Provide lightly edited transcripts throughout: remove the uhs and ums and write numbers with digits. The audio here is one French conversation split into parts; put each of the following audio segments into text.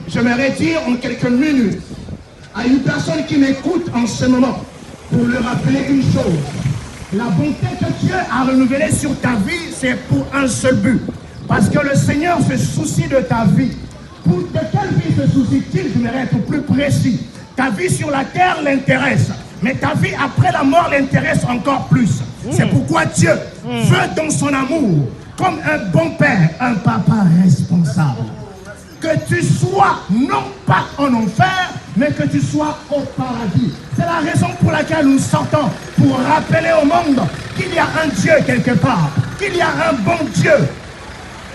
j'aimerais dire en quelques minutes à une personne qui m'écoute en ce moment pour lui rappeler une chose. La bonté que Dieu a renouvelée sur ta vie, c'est pour un seul but. Parce que le Seigneur se soucie de ta vie. De quelle vie se soucie-t-il? J'aimerais être plus précis. Ta vie sur la terre l'intéresse, mais ta vie après la mort l'intéresse encore plus. C'est pourquoi Dieu veut dans son amour, comme un bon père, un papa responsable, que tu sois non pas en enfer, mais que tu sois au paradis. C'est la raison pour laquelle nous sortons, pour rappeler au monde qu'il y a un Dieu quelque part, qu'il y a un bon Dieu.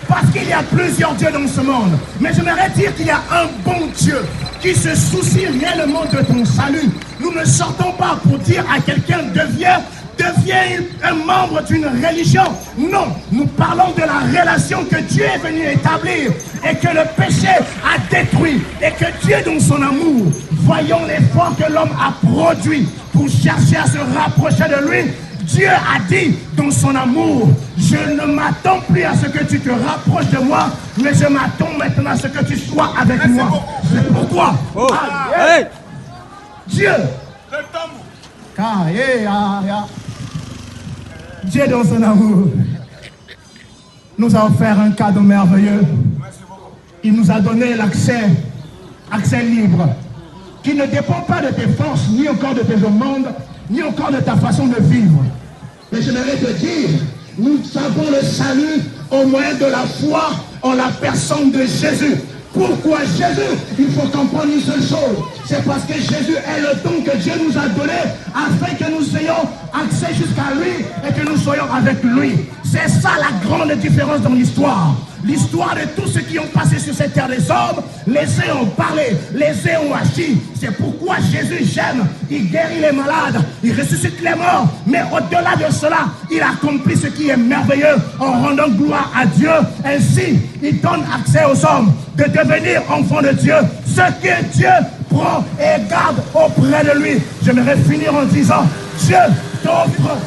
Parce qu'il y a plusieurs dieux dans ce monde. Mais j'aimerais dire qu'il y a un bon Dieu qui se soucie réellement de ton salut. Nous ne sortons pas pour dire à quelqu'un deviens un membre d'une religion. Non, nous parlons de la relation que Dieu est venu établir et que le péché a détruit. Et que Dieu, dans son amour, voyons l'effort que l'homme a produit pour chercher à se rapprocher de lui, Dieu a dit dans son amour, je ne m'attends plus à ce que tu te rapproches de moi, mais je m'attends maintenant à ce que tu sois avec moi. C'est pour toi. Oh. Hey. Dieu. Dieu dans son amour nous a offert un cadeau merveilleux. Il nous a donné accès libre, qui ne dépend pas de tes forces, ni encore de tes demandes, ni encore de ta façon de vivre. Mais j'aimerais te dire, nous avons le salut au moyen de la foi en la personne de Jésus. Pourquoi Jésus? Il faut comprendre une seule chose. C'est parce que Jésus est le don que Dieu nous a donné afin que nous ayons accès jusqu'à lui et que nous soyons avec lui. C'est ça la grande différence dans l'histoire. L'histoire de tous ceux qui ont passé sur cette terre des hommes, les uns ont parlé, les uns ont agi. C'est pourquoi Jésus gêne, il guérit les malades, il ressuscite les morts. Mais au-delà de cela, il accomplit ce qui est merveilleux en rendant gloire à Dieu. Ainsi, il donne accès aux hommes de devenir enfants de Dieu. Ce que Dieu prend et garde auprès de lui. J'aimerais finir en disant, Dieu t'offre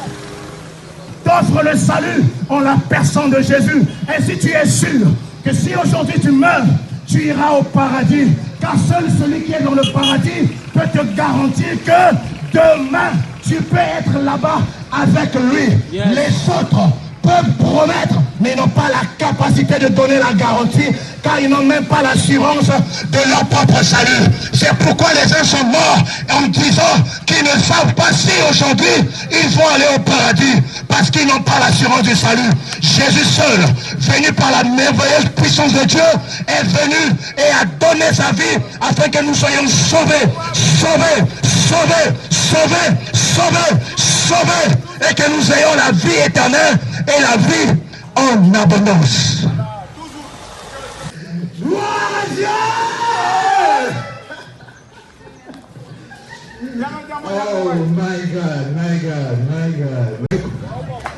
le salut en la personne de Jésus. Ainsi tu es sûr que si aujourd'hui tu meurs, tu iras au paradis. Car seul celui qui est dans le paradis peut te garantir que demain, tu peux être là-bas avec lui. Yes. Les autres peuvent promettre, mais n'ont pas la capacité de donner la garantie, car ils n'ont même pas l'assurance de leur propre salut. C'est pourquoi les uns sont morts en disant qu'ils ne savent pas si aujourd'hui ils vont aller au paradis, parce qu'ils n'ont pas l'assurance du salut. Jésus seul, venu par la merveilleuse puissance de Dieu, est venu et a donné sa vie afin que nous soyons sauvés, sauvés, sauvés, sauvés, sauvés, sauvés, et que nous ayons la vie éternelle et la vie en abondance. Gloire à Dieu! Oh my God, my God, my God.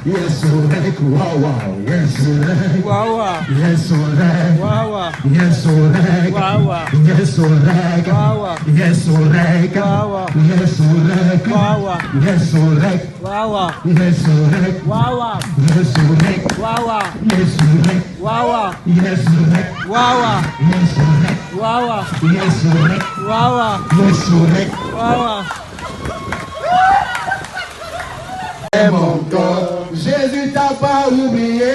Yes, Olek, wow, wow. Yes, Olek, wow, wow. Yes, Olek, wow, wow. Yes, Olek, wow, wow. Yes, Olek, wow, wow. Yes, Olek, wow, wow. Yes, Olek, wow, wow. Yes, Olek, wow, wow. Yes, Olek, wow, wow. Yes, Olek, wow, wow. Yes, Olek, wow, wow. Yes, Olek, wow, wow. Yes, Olek, wow, wow. Yes, Olek, wow, wow. Yes, Olek, wow, wow. Mon corps, Jésus t'a pas oublié.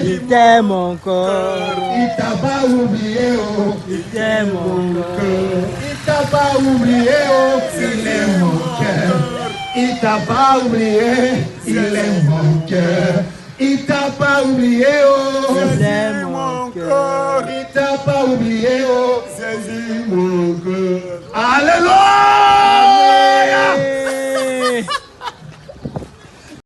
Il t'aime encore. Il t'a pas oublié, oh. Il t'aime encore. Il t'a pas oublié, oh. Il est mon cœur. Il t'a pas oublié. Il est mon cœur. Il t'a pas oublié, oh. Il est mon cœur. Il t'a pas oublié, oh. Jésus mon cœur. Alléluia.